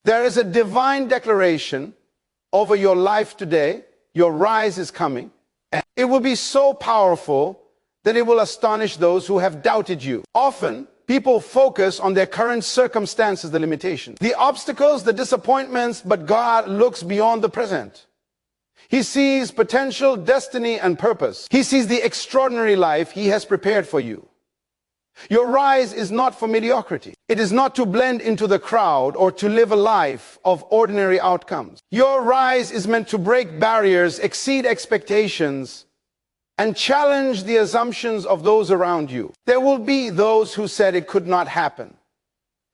There is a divine declaration over your life today. Your rise is coming. And it will be so powerful that it will astonish those who have doubted you. Often, people focus on their current circumstances, the limitations, the obstacles, the disappointments, but God looks beyond the present. He sees potential, destiny, and purpose. He sees the extraordinary life He has prepared for you. Your rise is not for mediocrity. It is not to blend into the crowd or to live a life of ordinary outcomes. Your rise is meant to break barriers, exceed expectations, and challenge the assumptions of those around you. There will be those who said it could not happen,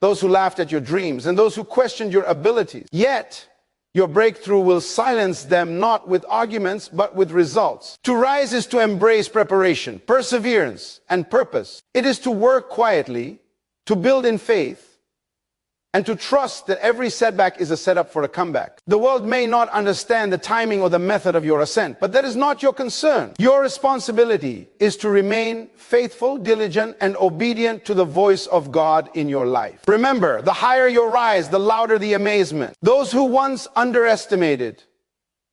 those who laughed at your dreams, and those who questioned your abilities. Yet, your breakthrough will silence them not with arguments, but with results. To rise is to embrace preparation, perseverance, and purpose. It is to work quietly, to build in faith, and to trust that every setback is a setup for a comeback. The world may not understand the timing or the method of your ascent, but that is not your concern. Your responsibility is to remain faithful, diligent, and obedient to the voice of God in your life. Remember, the higher your rise, the louder the amazement. Those who once underestimated,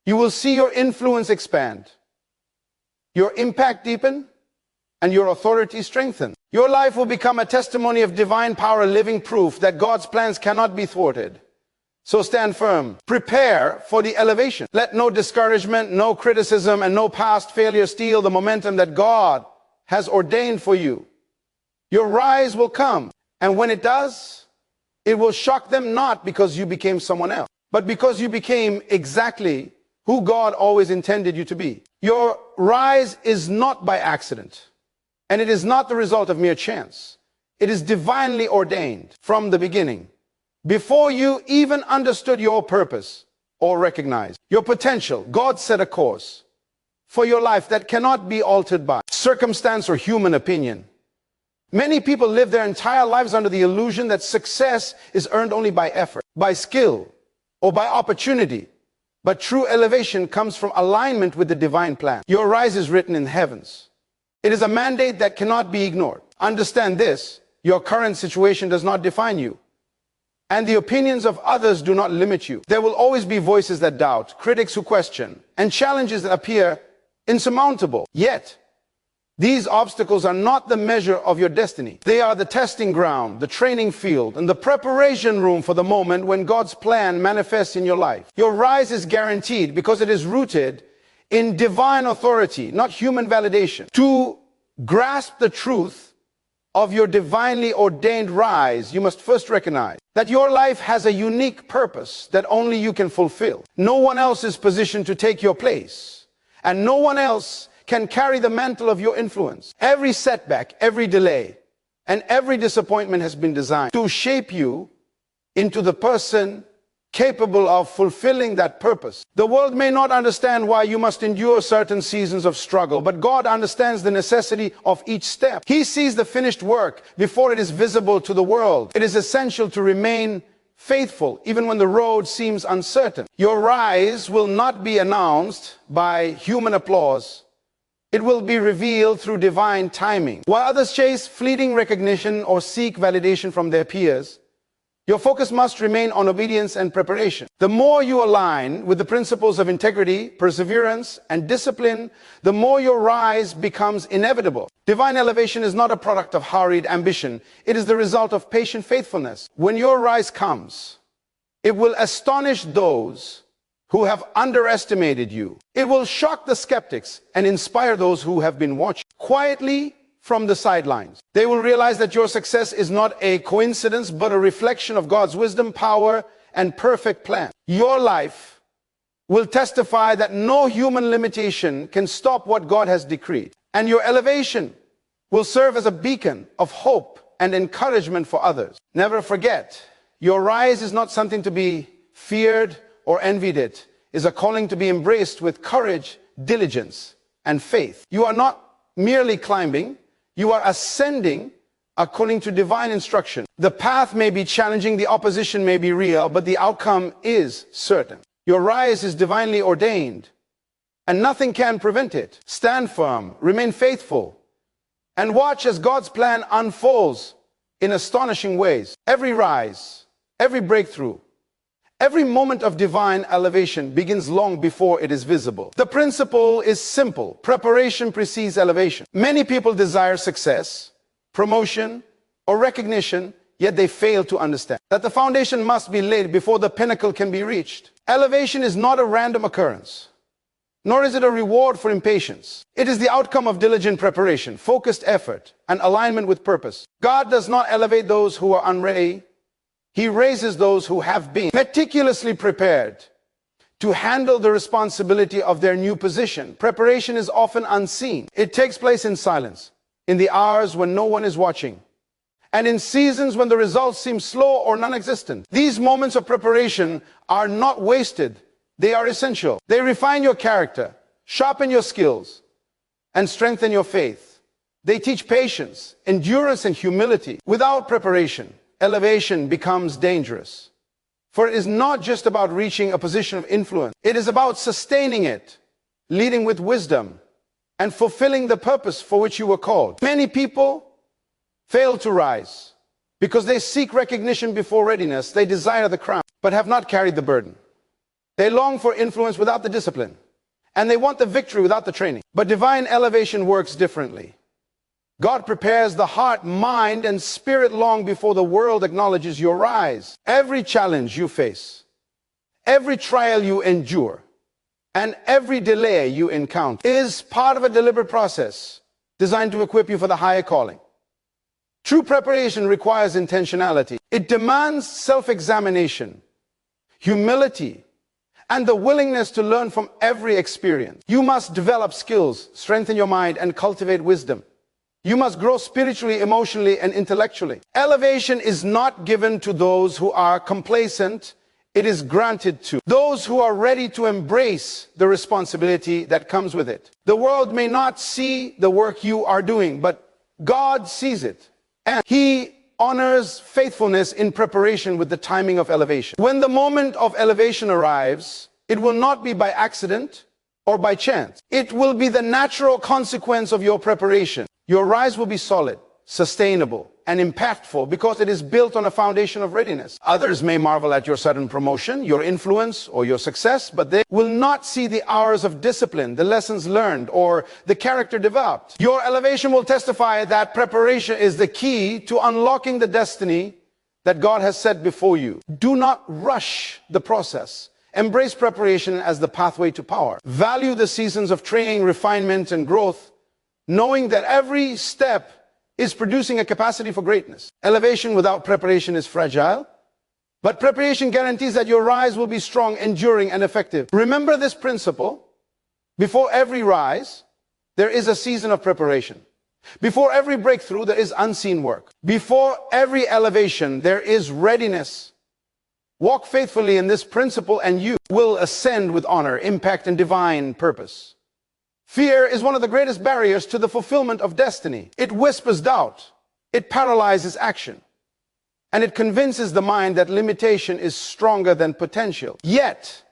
you will see your influence expand, your impact deepen, and your authority strengthen. Your life will become a testimony of divine power, a living proof that God's plans cannot be thwarted. So stand firm. Prepare for the elevation. Let no discouragement, no criticism, and no past failure steal the momentum that God has ordained for you. Your rise will come, and when it does, it will shock them not because you became someone else, but because you became exactly who God always intended you to be. Your rise is not by accident. And it is not the result of mere chance. It is divinely ordained from the beginning. Before you even understood your purpose or recognized your potential, God set a course for your life that cannot be altered by circumstance or human opinion. Many people live their entire lives under the illusion that success is earned only by effort, by skill, or by opportunity. But true elevation comes from alignment with the divine plan. Your rise is written in the heavens. It is a mandate that cannot be ignored. Understand this: your current situation does not define you, and the opinions of others do not limit you. There will always be voices that doubt, critics who question, and challenges that appear insurmountable. Yet, these obstacles are not the measure of your destiny. They are the testing ground, the training field, and the preparation room for the moment when God's plan manifests in your life. Your rise is guaranteed because it is rooted in divine authority, not human validation. To grasp the truth of your divinely ordained rise, you must first recognize that your life has a unique purpose that only you can fulfill. No one else is positioned to take your place, and no one else can carry the mantle of your influence. Every setback, every delay, and every disappointment has been designed to shape you into the person capable of fulfilling that purpose. The world may not understand why you must endure certain seasons of struggle, but God understands the necessity of each step. He sees the finished work before it is visible to the world. It is essential to remain faithful even when the road seems uncertain. Your rise will not be announced by human applause. It will be revealed through divine timing. While others chase fleeting recognition or seek validation from their peers, your focus must remain on obedience and preparation. The more you align with the principles of integrity, perseverance, and discipline, the more your rise becomes inevitable. Divine elevation is not a product of hurried ambition. It is the result of patient faithfulness. When your rise comes, it will astonish those who have underestimated you. It will shock the skeptics and inspire those who have been watching quietly from the sidelines. They will realize that your success is not a coincidence, but a reflection of God's wisdom, power, and perfect plan. Your life will testify that no human limitation can stop what God has decreed. And your elevation will serve as a beacon of hope and encouragement for others. Never forget, your rise is not something to be feared or envied. It is a calling to be embraced with courage, diligence, and faith. You are not merely climbing, you are ascending according to divine instruction. The path may be challenging, the opposition may be real, but the outcome is certain. Your rise is divinely ordained, and nothing can prevent it. Stand firm, remain faithful, and watch as God's plan unfolds in astonishing ways. Every rise, every breakthrough, Every moment of divine elevation begins long before it is visible. The principle is simple. Preparation precedes elevation. Many people desire success, promotion, or recognition, yet they fail to understand that the foundation must be laid before the pinnacle can be reached. Elevation is not a random occurrence, nor is it a reward for impatience. It is the outcome of diligent preparation, focused effort, and alignment with purpose. God does not elevate those who are unready. He raises those who have been meticulously prepared to handle the responsibility of their new position. Preparation is often unseen. It takes place in silence, in the hours when no one is watching, and in seasons when the results seem slow or non-existent. These moments of preparation are not wasted. They are essential. They refine your character, sharpen your skills, and strengthen your faith. They teach patience, endurance, and humility. Without preparation, elevation becomes dangerous. For it is not just about reaching a position of influence. It is about sustaining it, leading with wisdom, and fulfilling the purpose for which you were called. Many people fail to rise because they seek recognition before readiness. They desire the crown, but have not carried the burden. They long for influence without the discipline, and they want the victory without the training. But divine elevation works differently. God prepares the heart, mind, and spirit long before the world acknowledges your rise. Every challenge you face, every trial you endure, and every delay you encounter is part of a deliberate process designed to equip you for the higher calling. True preparation requires intentionality. It demands self-examination, humility, and the willingness to learn from every experience. You must develop skills, strengthen your mind, and cultivate wisdom. You must grow spiritually, emotionally, and intellectually. Elevation is not given to those who are complacent. It is granted to those who are ready to embrace the responsibility that comes with it. The world may not see the work you are doing, but God sees it. And He honors faithfulness in preparation with the timing of elevation. When the moment of elevation arrives, it will not be by accident or by chance. It will be the natural consequence of your preparation. Your rise will be solid, sustainable, and impactful because it is built on a foundation of readiness. Others may marvel at your sudden promotion, your influence, or your success, but they will not see the hours of discipline, the lessons learned, or the character developed. Your elevation will testify that preparation is the key to unlocking the destiny that God has set before you. Do not rush the process. Embrace preparation as the pathway to power. Value the seasons of training, refinement, and growth, knowing that every step is producing a capacity for greatness. Elevation without preparation is fragile, but preparation guarantees that your rise will be strong, enduring, and effective. Remember this principle. Before every rise, there is a season of preparation. Before every breakthrough, there is unseen work. Before every elevation, there is readiness. Walk faithfully in this principle, and you will ascend with honor, impact, and divine purpose. Fear is one of the greatest barriers to the fulfillment of destiny. It whispers doubt, it paralyzes action, and it convinces the mind that limitation is stronger than potential. Yet,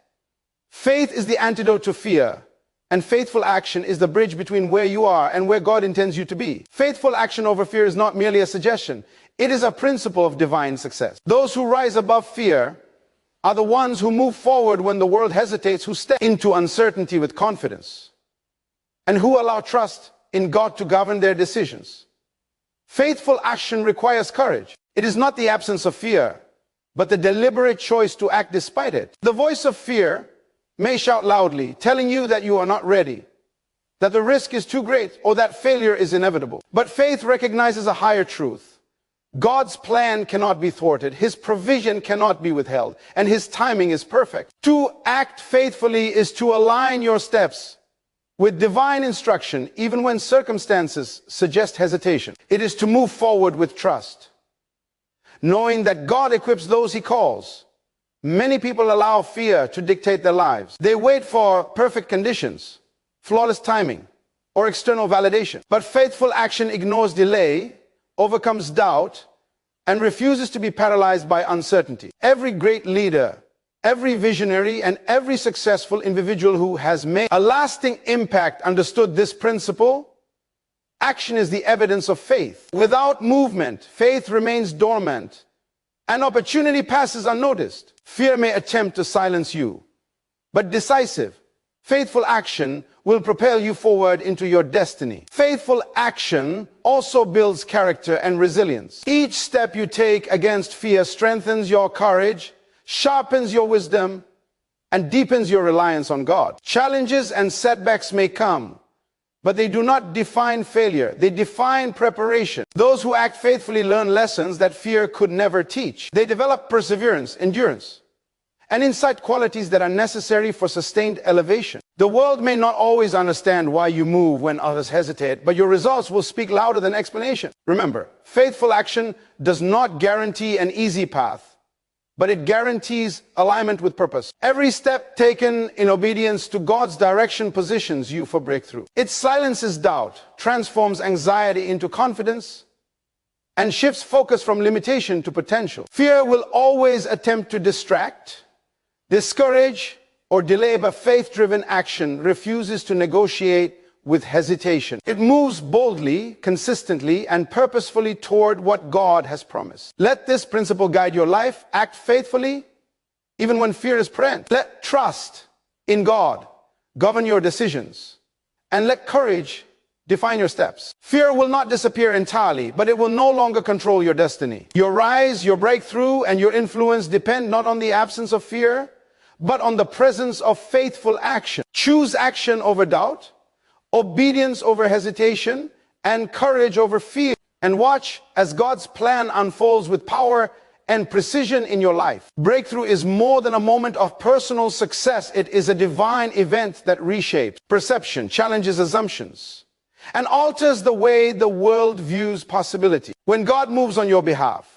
faith is the antidote to fear, and faithful action is the bridge between where you are and where God intends you to be. Faithful action over fear is not merely a suggestion. It is a principle of divine success. Those who rise above fear are the ones who move forward when the world hesitates, who step into uncertainty with confidence, and who allow trust in God to govern their decisions. Faithful action requires courage. It is not the absence of fear, but the deliberate choice to act despite it. The voice of fear may shout loudly, telling you that you are not ready, that the risk is too great, or that failure is inevitable. But faith recognizes a higher truth. God's plan cannot be thwarted, His provision cannot be withheld, and His timing is perfect. To act faithfully is to align your steps with divine instruction, even when circumstances suggest hesitation. It is to move forward with trust, knowing that God equips those He calls. Many people allow fear to dictate their lives. They wait for perfect conditions, flawless timing, or external validation. But faithful action ignores delay, overcomes doubt, and refuses to be paralyzed by uncertainty. Every great leader, every visionary, and every successful individual who has made a lasting impact understood this principle. Action is the evidence of faith. Without movement, faith remains dormant. An opportunity passes unnoticed. Fear may attempt to silence you, but decisive, faithful action will propel you forward into your destiny. Faithful action also builds character and resilience. Each step you take against fear strengthens your courage, sharpens your wisdom, and deepens your reliance on God. Challenges and setbacks may come, but they do not define failure. They define preparation. Those who act faithfully learn lessons that fear could never teach. They develop perseverance, endurance, and insight, qualities that are necessary for sustained elevation. The world may not always understand why you move when others hesitate, but your results will speak louder than explanation. Remember, faithful action does not guarantee an easy path, but it guarantees alignment with purpose. Every step taken in obedience to God's direction positions you for breakthrough. It silences doubt, transforms anxiety into confidence, and shifts focus from limitation to potential. Fear will always attempt to distract, discourage, or delay, but faith-driven action refuses to negotiate with hesitation. It moves boldly, consistently, and purposefully toward what God has promised. Let this principle guide your life. Act faithfully, even when fear is present. Let trust in God govern your decisions, and let courage define your steps. Fear will not disappear entirely, but it will no longer control your destiny. Your rise, your breakthrough, and your influence depend not on the absence of fear, but on the presence of faithful action. Choose action over doubt, obedience over hesitation, and courage over fear. And watch as God's plan unfolds with power and precision in your life. Breakthrough is more than a moment of personal success. It is a divine event that reshapes perception, challenges assumptions, and alters the way the world views possibility. When God moves on your behalf,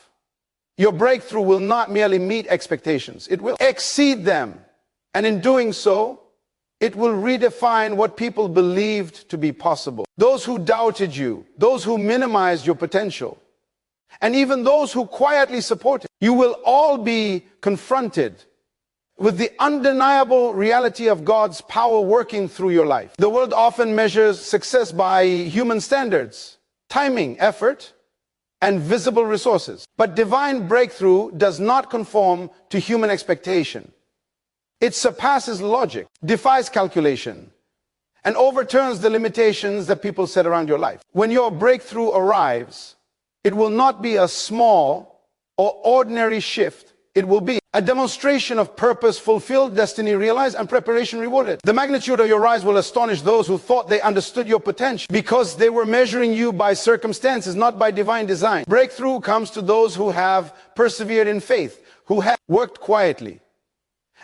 your breakthrough will not merely meet expectations, it will exceed them. And in doing so, it will redefine what people believed to be possible. Those who doubted you, those who minimized your potential, and even those who quietly supported you will all be confronted with the undeniable reality of God's power working through your life. The world often measures success by human standards, timing, effort, and visible resources. But divine breakthrough does not conform to human expectation. It surpasses logic, defies calculation, and overturns the limitations that people set around your life. When your breakthrough arrives, it will not be a small or ordinary shift. It will be a demonstration of purpose fulfilled, destiny realized, and preparation rewarded. The magnitude of your rise will astonish those who thought they understood your potential, because they were measuring you by circumstances, not by divine design. Breakthrough comes to those who have persevered in faith, who have worked quietly,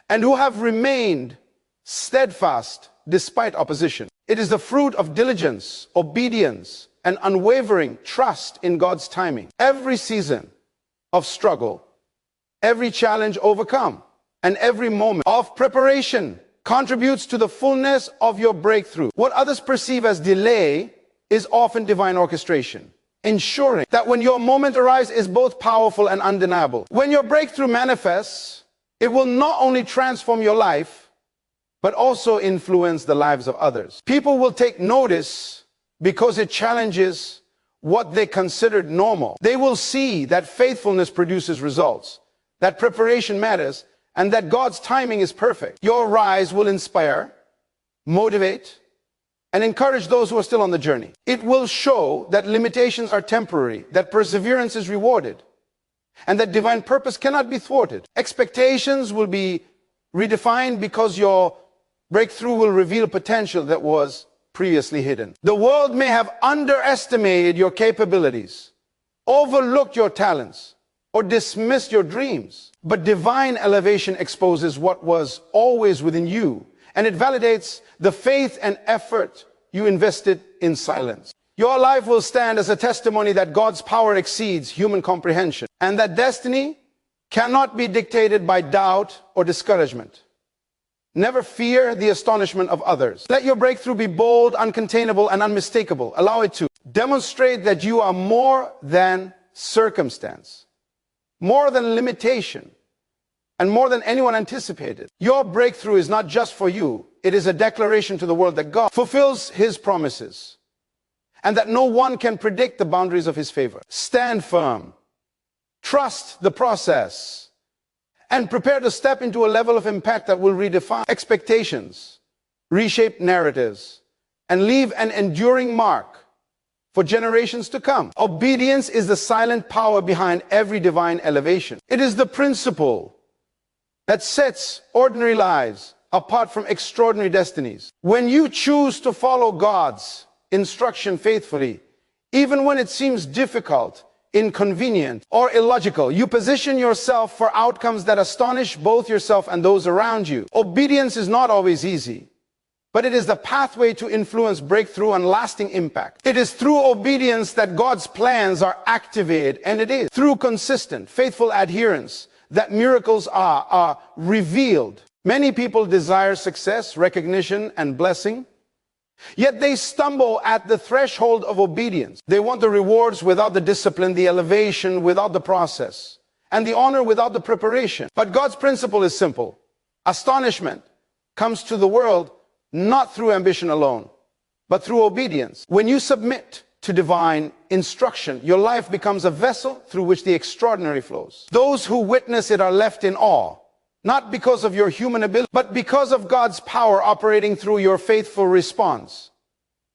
and who have remained steadfast despite opposition. It is the fruit of diligence, obedience, and unwavering trust in God's timing. Every season of struggle, every challenge overcome, and every moment of preparation contributes to the fullness of your breakthrough. What others perceive as delay is often divine orchestration, ensuring that when your moment arrives is both powerful and undeniable. When your breakthrough manifests, it will not only transform your life, but also influence the lives of others. People will take notice because it challenges what they considered normal. They will see that faithfulness produces results, that preparation matters, and that God's timing is perfect. Your rise will inspire, motivate, and encourage those who are still on the journey. It will show that limitations are temporary, that perseverance is rewarded, and that divine purpose cannot be thwarted. Expectations will be redefined because your breakthrough will reveal potential that was previously hidden. The world may have underestimated your capabilities, overlooked your talents, or dismissed your dreams. But divine elevation exposes what was always within you, and it validates the faith and effort you invested in silence. Your life will stand as a testimony that God's power exceeds human comprehension, and that destiny cannot be dictated by doubt or discouragement. Never fear the astonishment of others. Let your breakthrough be bold, uncontainable, and unmistakable. Allow it to demonstrate that you are more than circumstance, more than limitation, and more than anyone anticipated. Your breakthrough is not just for you. It is a declaration to the world that God fulfills His promises, and that no one can predict the boundaries of His favor. Stand firm. Trust the process and prepare to step into a level of impact that will redefine expectations, reshape narratives, and leave an enduring mark for generations to come. Obedience is the silent power behind every divine elevation. It is the principle that sets ordinary lives apart from extraordinary destinies. When you choose to follow God's instruction faithfully, even when it seems difficult, inconvenient, or illogical, you position yourself for outcomes that astonish both yourself and those around you. Obedience is not always easy, but it is the pathway to influence, breakthrough, and lasting impact. It is through obedience that God's plans are activated, and it is through consistent, faithful adherence that miracles are revealed. Many people desire success, recognition, and blessing, yet they stumble at the threshold of obedience. They want the rewards without the discipline, the elevation without the process, and the honor without the preparation. But God's principle is simple. Astonishment comes to the world not through ambition alone, but through obedience. When you submit to divine instruction, your life becomes a vessel through which the extraordinary flows. Those who witness it are left in awe, not because of your human ability, but because of God's power operating through your faithful response.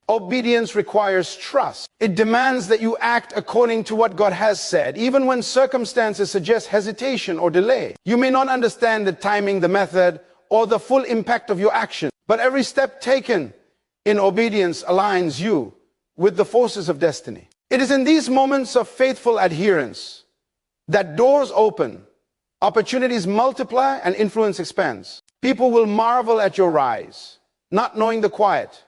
Obedience requires trust. It demands that you act according to what God has said, even when circumstances suggest hesitation or delay. You may not understand the timing, the method, or the full impact of your action, but every step taken in obedience aligns you with the forces of destiny. It is in these moments of faithful adherence that doors open, opportunities multiply, and influence expands. People will marvel at your rise, not knowing the quiet,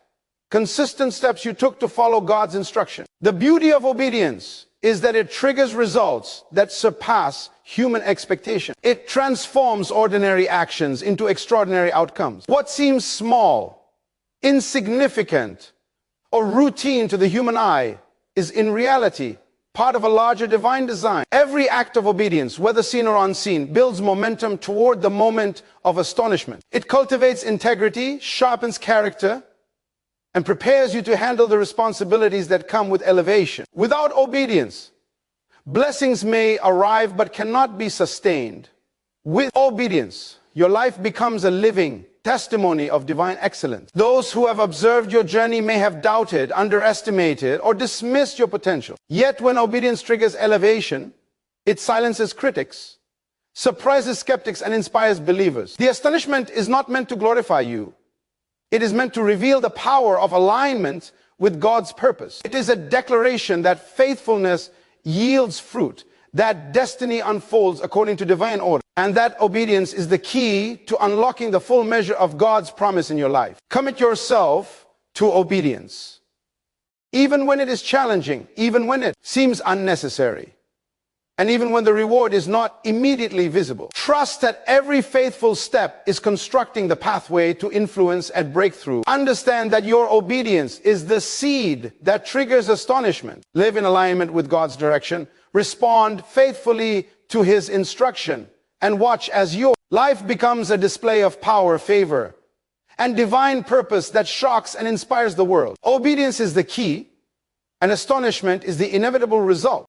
consistent steps you took to follow God's instruction. The beauty of obedience is that it triggers results that surpass human expectation. It transforms ordinary actions into extraordinary outcomes. What seems small, insignificant, or routine to the human eye is in reality part of a larger divine design. Every act of obedience, whether seen or unseen, builds momentum toward the moment of astonishment. It cultivates integrity, sharpens character, and prepares you to handle the responsibilities that come with elevation. Without obedience, blessings may arrive but cannot be sustained. With obedience, your life becomes a living testimony of divine excellence. Those who have observed your journey may have doubted, underestimated, or dismissed your potential. Yet when obedience triggers elevation, it silences critics, surprises skeptics, and inspires believers. The astonishment is not meant to glorify you. It is meant to reveal the power of alignment with God's purpose. It is a declaration that faithfulness yields fruit, that destiny unfolds according to divine order, and that obedience is the key to unlocking the full measure of God's promise in your life. Commit yourself to obedience, even when it is challenging, even when it seems unnecessary, and even when the reward is not immediately visible. Trust that every faithful step is constructing the pathway to influence and breakthrough. Understand that your obedience is the seed that triggers astonishment. Live in alignment with God's direction. Respond faithfully to His instruction, and watch as your life becomes a display of power, favor, and divine purpose that shocks and inspires the world. Obedience is the key, and astonishment is the inevitable result.